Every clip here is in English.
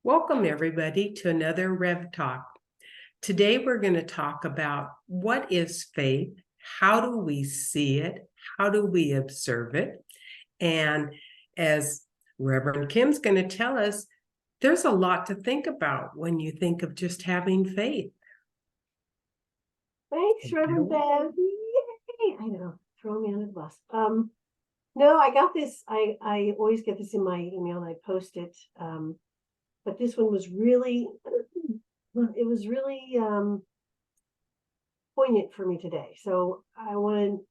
Welcome, everybody, to another Rev Talk. Today, we're going to talk about what is faith, how do we see it, how do we observe it, and as Reverend Kim's going to tell us, there's a lot to think about when you think of just having faith. Thanks, Reverend Bev. Yay! I know, throw me under the bus. No, I got this. I always get this in my email and I post it. But this one was really, poignant for me today. So I want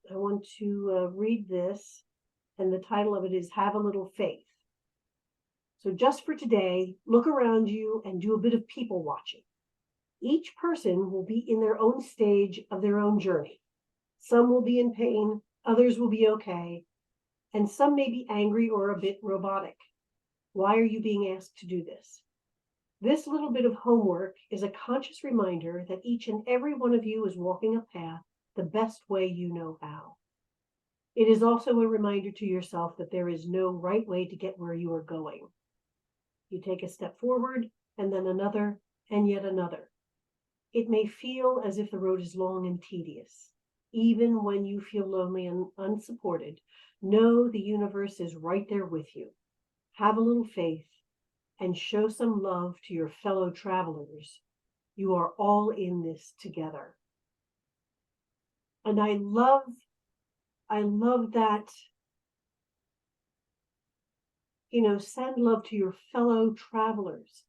to read this, and the title of it is "Have a Little Faith." So just for today, look around you and do a bit of people watching. Each person will be in their own stage of their own journey. Some will be in pain, others will be okay, and some may be angry or a bit robotic. Why are you being asked to do this? This little bit of homework is a conscious reminder that each and every one of you is walking a path the best way you know how. It is also a reminder to yourself that there is no right way to get where you are going. You take a step forward, and then another, and yet another. It may feel as if the road is long and tedious. Even when you feel lonely and unsupported, know the universe is right there with you. Have a little faith and show some love to your fellow travelers. You are all in this together. And I love that, send love to your fellow travelers,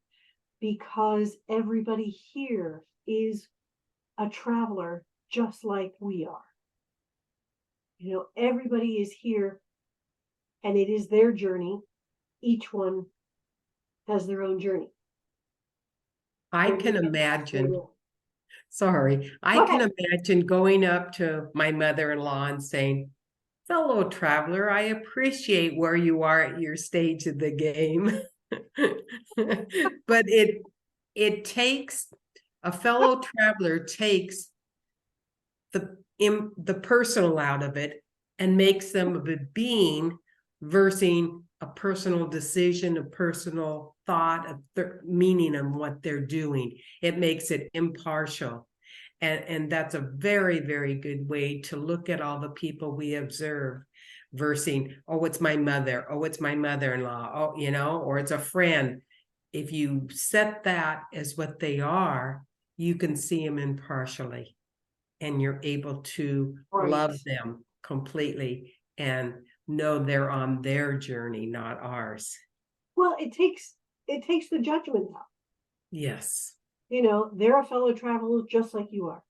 because everybody here is a traveler just like we are. Everybody is here and it is their journey. Each one has their own journey. I can imagine going up to my mother-in-law and saying, "Fellow traveler, I appreciate where you are at your stage of the game." But it takes a fellow traveler takes the personal out of it and makes them of a being versus a personal decision, a personal thought, of the meaning of what they're doing. It makes it impartial. And that's a very, very good way to look at all the people we observe versus, oh, it's my mother, oh, it's my mother-in-law, oh, or it's a friend. If you set that as what they are, you can see them impartially and you're able to love them completely and know they're on their journey, not ours. Well, it takes the judgment out. Yes. They're a fellow traveler just like you are.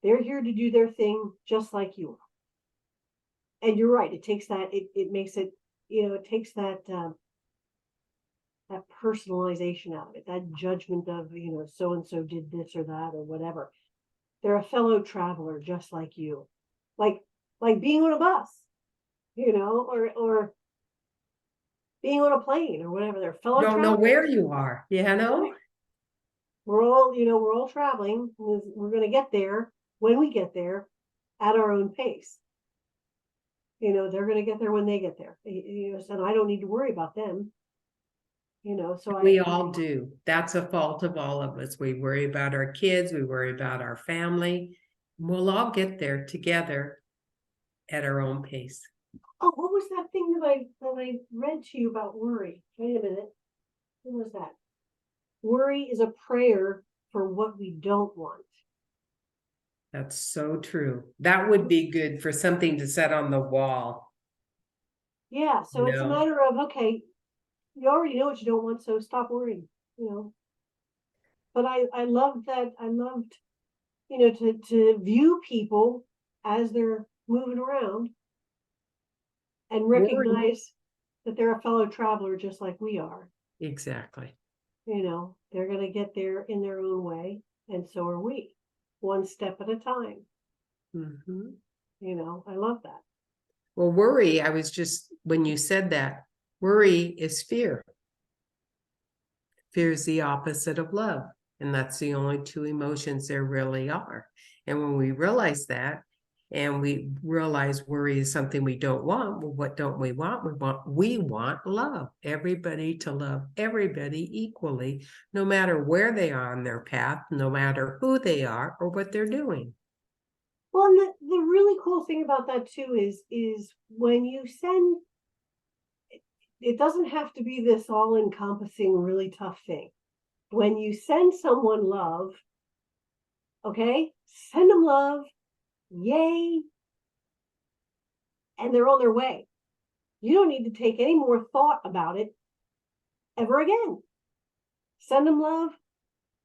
They're here to do their thing just like you are. And you're right. It takes that. It makes it. It takes that that personalization out of it. That judgment of so and so did this or that or whatever. They're a fellow traveler just like you, like being on a bus, or being on a plane or whatever. They're fellow travelers. Don't know where you are, We're all traveling. We're going to get there when we get there at our own pace. They're going to get there when they get there. And I don't need to worry about them. So we all do. That's a fault of all of us. We worry about our kids. We worry about our family. We'll all get there together at our own pace. Oh, what was that thing that I read to you about worry? Wait a minute. What was that? Worry is a prayer for what we don't want. That's so true. That would be good for something to set on the wall. Yeah, so it's a matter of, okay, you already know what you don't want, so stop worrying, But I loved that. I loved, to view people as they're moving around and recognize that they're a fellow traveler just like we are. Exactly. They're going to get there in their own way, and so are we, one step at a time. I love that. Well, worry, when you said that, worry is fear. Fear is the opposite of love. And that's the only two emotions there really are. And when we realize that, and we realize worry is something we don't want. Well, what don't we want? We want love. Everybody to love everybody equally, no matter where they are on their path, no matter who they are or what they're doing. Well, and the really cool thing about that too is when you send, it doesn't have to be this all-encompassing, really tough thing. When you send someone love, okay, send them love, yay, and they're on their way. You don't need to take any more thought about it ever again. Send them love,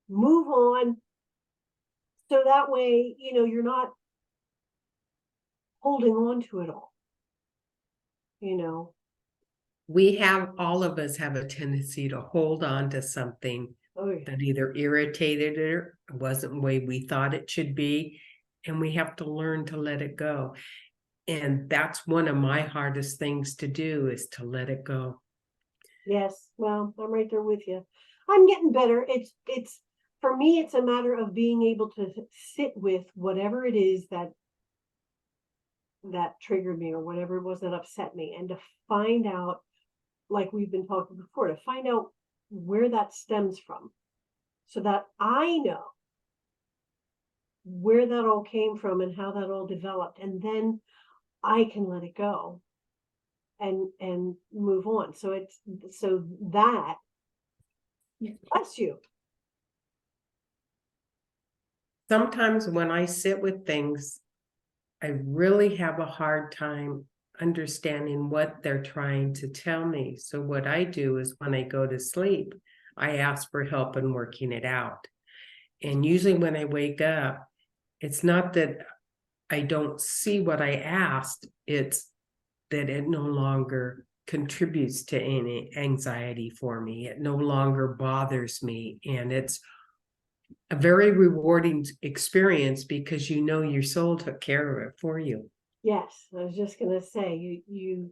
move on. So that way, you're not holding on to it all. All of us have a tendency to hold on to something Oh, yeah. that either irritated or wasn't the way we thought it should be. And we have to learn to let it go. And that's one of my hardest things to do, is to let it go. Yes, well, I'm right there with you. I'm getting better. It's for me, it's a matter of being able to sit with whatever it is that triggered me, or whatever it was that upset me, and to find out, like we've been talking before, to find out where that stems from, so that I know where that all came from and how that all developed, and then I can let it go and move on. So that, bless you. Sometimes when I sit with things, I really have a hard time understanding what they're trying to tell me. So what I do is, when I go to sleep, I ask for help in working it out. And usually when I wake up, it's not that I don't see what I asked, it's that it no longer contributes to any anxiety for me. It no longer bothers me. And it's a very rewarding experience, because your soul took care of it for you. Yes, I was just gonna say, you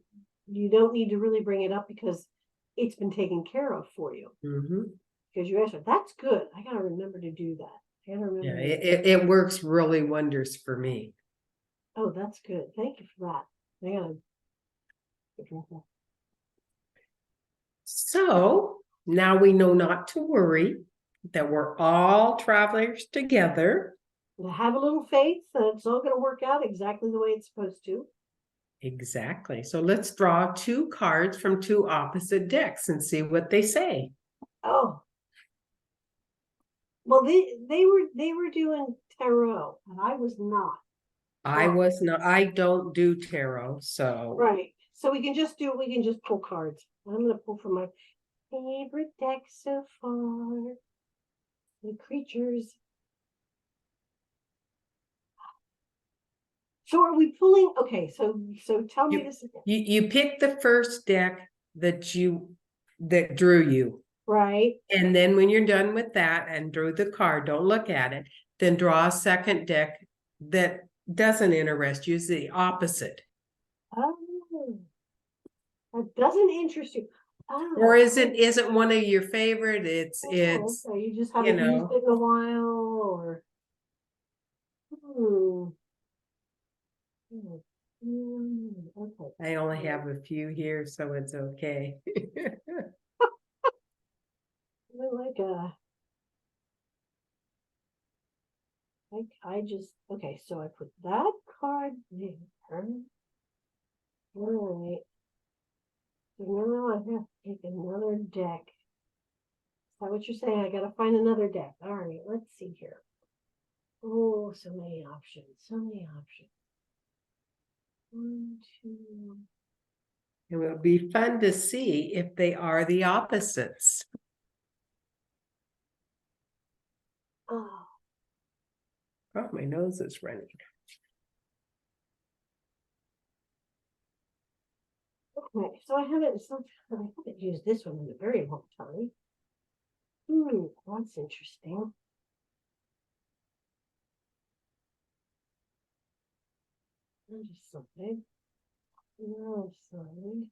don't need to really bring it up, because it's been taken care of for you. Mm-hmm. Because you answered, that's good. I gotta remember to do that. I gotta remember. Yeah, it works really wonders for me. Oh, that's good. Thank you for that. I gotta be careful. So now we know not to worry, that we're all travelers together. To have a little faith that it's all gonna work out exactly the way it's supposed to. Exactly. So let's draw two cards from two opposite decks and see what they say. Oh, well, they were doing tarot, and I was not. I don't do tarot, so. Right. So we can just pull cards. I'm gonna pull from my favorite deck so far. The creatures. So are we pulling? Okay, so tell me this again. You pick the first deck that drew you. Right. And then when you're done with that and drew the card, don't look at it, then draw a second deck that doesn't interest you, is the opposite. Oh, that doesn't interest you. Oh, Or isn't one of your favorite? It's so you just haven't used it in a while, or okay. I only have a few here, so it's okay. I just, okay, so I put that card there. All right. So now I have to take another deck. Is that what you're saying? I gotta find another deck. All right, let's see here. Oh, so many options. So many options. 1, 2. It will be fun to see if they are the opposites. Oh. Oh, my nose is running. Okay, so I haven't used this one in a very long time. That's interesting. There's something. No, sorry.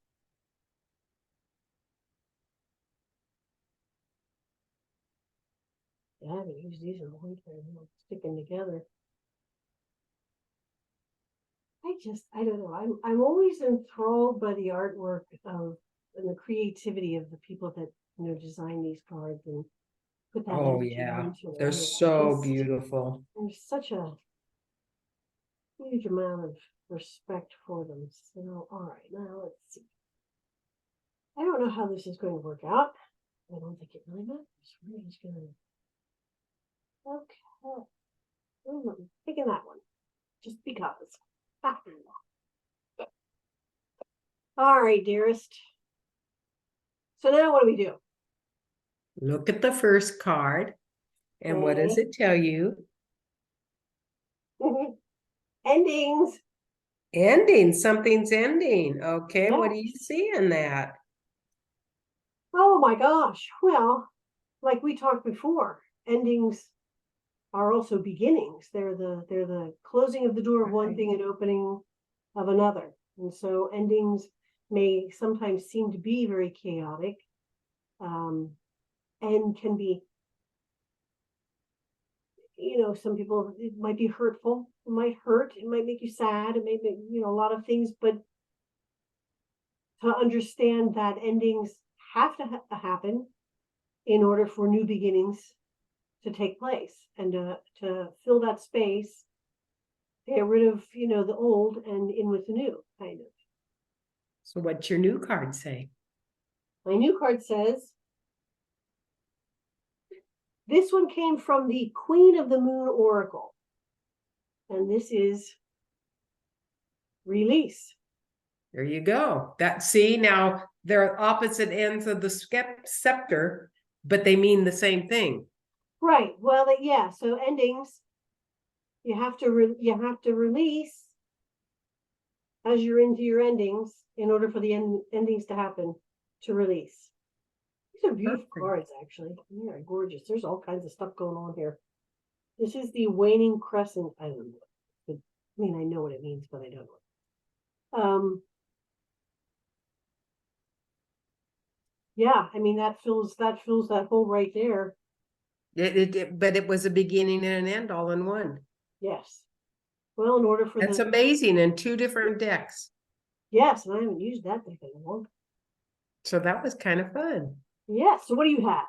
Yeah, I haven't used these in a long time. Sticking together. I don't know. I'm always enthralled by the artwork of and the creativity of the people that, design these cards and put that Oh energy yeah, into it. they're so beautiful. There's such a huge amount of respect for them. So, all right, now let's see. I don't know how this is going to work out. I don't think it really matters. We're just gonna. Okay. I'm picking that one. Just because. All right, dearest. So now what do we do? Look at the first card. And what does it tell you? Endings. Ending. Something's ending. Okay, what do you Yes. see in that? Oh my gosh. Well, like we talked before, endings are also beginnings. They're the closing of the door of one Right. thing and opening of another. And so endings may sometimes seem to be very chaotic, and can be, some people, it might be hurtful, it might hurt, it might make you sad, it may make, a lot of things, but to understand that endings have to happen in order for new beginnings to take place, and to fill that space, get rid of, the old and in with the new, kind of. So what's your new card say? My new card says, this one came from the Queen of the Moon Oracle. And this is release. There you go. See, now they're opposite ends of the scepter, but they mean the same thing. Right. Well, yeah. So endings, you have to release as you're into your endings in order for the endings to happen, to release. These are beautiful cards, actually. They are gorgeous. There's all kinds of stuff going on here. This is the waning crescent. I don't know. I mean, I know what it means, but I don't know. Yeah, I mean that fills that hole right there. But it was a beginning and an end all in one. Yes. Well, in order for That's amazing, in two different decks. Yes, and I haven't used that deck in a long. So that was kind of fun. Yes. So what do you have?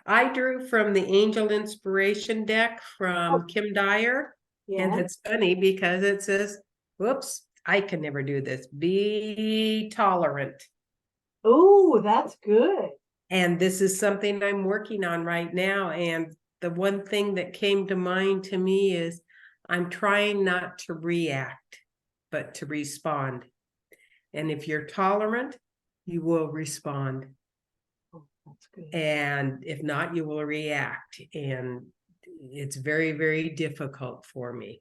I drew from the Angel Inspiration deck from Kim Dyer. Yeah. And it's funny because it says, whoops, I can never do this. Be tolerant. Oh, that's good. And this is something I'm working on right now. And the one thing that came to mind to me is I'm trying not to react, but to respond. And if you're tolerant, you will respond. Oh, that's good. And if not, you will react. And it's very, very difficult for me.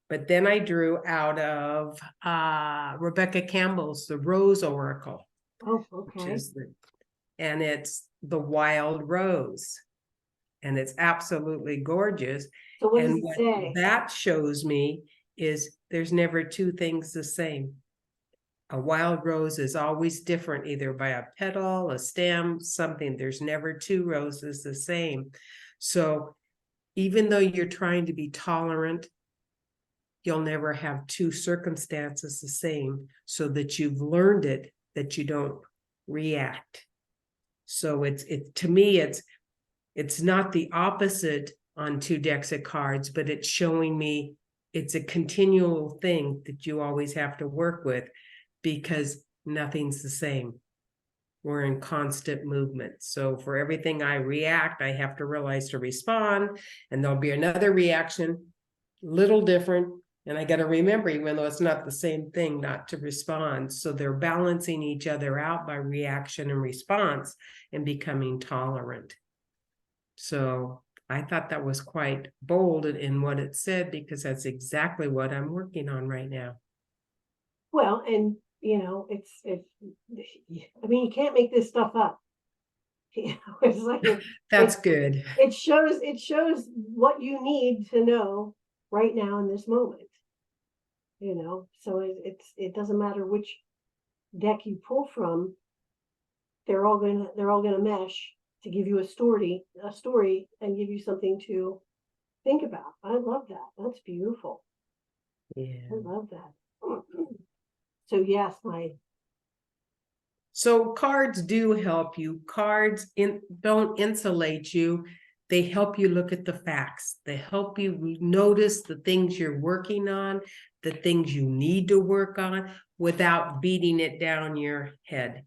But then I drew out of Rebecca Campbell's The Rose Oracle. Oh, okay. And it's the wild rose. And it's absolutely gorgeous. So what does And it what say? that shows me is there's never two things the same. A wild rose is always different, either by a petal, a stem, something. There's never two roses the same. So even though you're trying to be tolerant, you'll never have two circumstances the same, so that you've learned it, that you don't react. So to me, it's not the opposite on two decks of cards, but it's showing me it's a continual thing that you always have to work with, because nothing's the same. We're in constant movement. So for everything I react, I have to realize to respond, and there'll be another reaction, little different. And I got to remember, even though it's not the same thing, not to respond. So they're balancing each other out by reaction and response and becoming tolerant. So I thought that was quite bold in what it said, because that's exactly what I'm working on right now. Well, and it's I mean, you can't make this stuff up. It's like That's good. It shows what you need to know right now in this moment. So it doesn't matter which deck you pull from, they're all gonna mesh to give you a story and give you something to think about. I love that. That's beautiful. Yeah. I love that. So yes, So cards do help you. Cards don't insulate you. They help you look at the facts. They help you notice the things you're working on, the things you need to work on without beating it down your head.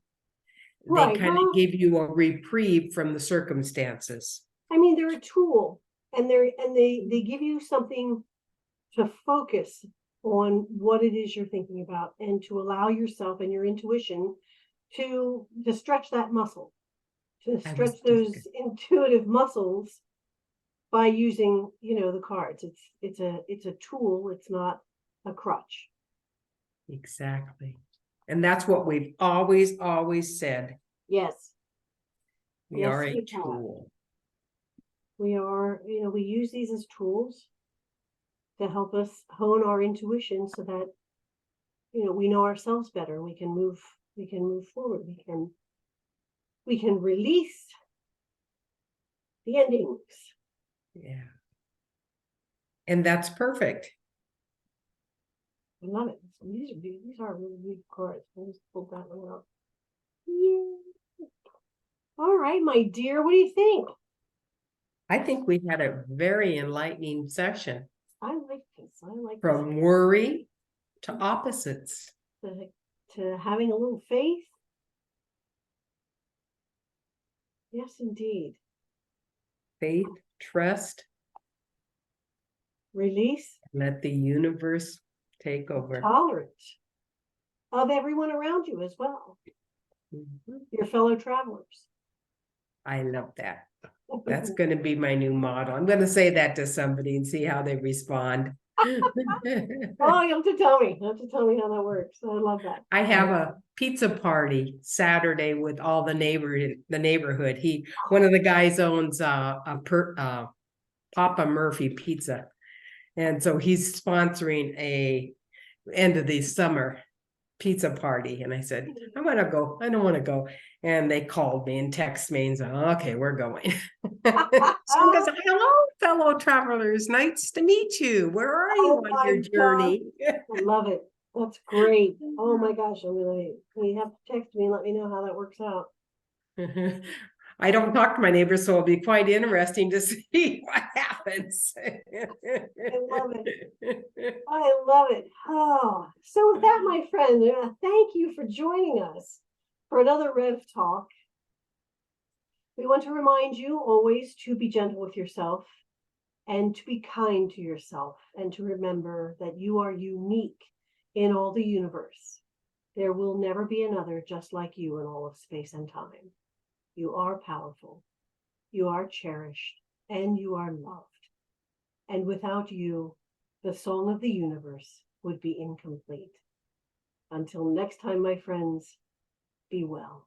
They right. kind Well, of give you a reprieve from the circumstances. I mean, they're a tool, and they give you something to focus on what it is you're thinking about, and to allow yourself and your intuition to stretch that muscle, to I was stretch just those intuitive muscles by using, the cards. It's a tool. It's not a crutch. exactly. And that's what we've always said. Yes, We yes, are a we have. tool. We are, we use these as tools to help us hone our intuition so that, we know ourselves better. We can move forward. We can release the endings. Yeah. And that's perfect. I love it. These are really good cards. I'll just pull that one out. Yeah. All right, my dear, what do you think? I think we had a very enlightening session. I like this. I like From worry to opposites. this. To having a little faith. Yes, indeed. Faith, trust, Release. let the universe take over. Tolerance of everyone around you as well. Mhm. Your fellow travelers. I love that. That's going to be my new motto. I'm going to say that to somebody and see how they respond. Oh, you have to tell me. You have to tell me how that works. I love that. I have a pizza party Saturday with all the neighborhood. One of the guys owns Papa Murphy Pizza. And so he's sponsoring a end of the summer pizza party. And I said, I want to go. I don't want to go. And they called me and texted me and said, okay, we're going. So I'm going to say, hello, fellow travelers. Nice to meet you. Where are you Oh on my your journey? I love it. That's great. Oh my gosh. You have to text me and let me know how that works out. I don't talk to my neighbors, so it'll be quite interesting to see what happens. I love it. I love it. Oh, so with that, my friend, thank you for joining us for another Rev Talk. We want to remind you always to be gentle with yourself and to be kind to yourself, and to remember that you are unique in all the universe. There will never be another just like you in all of space and time. You are powerful, you are cherished, and you are loved. And without you, the song of the universe would be incomplete. Until next time, my friends, be well.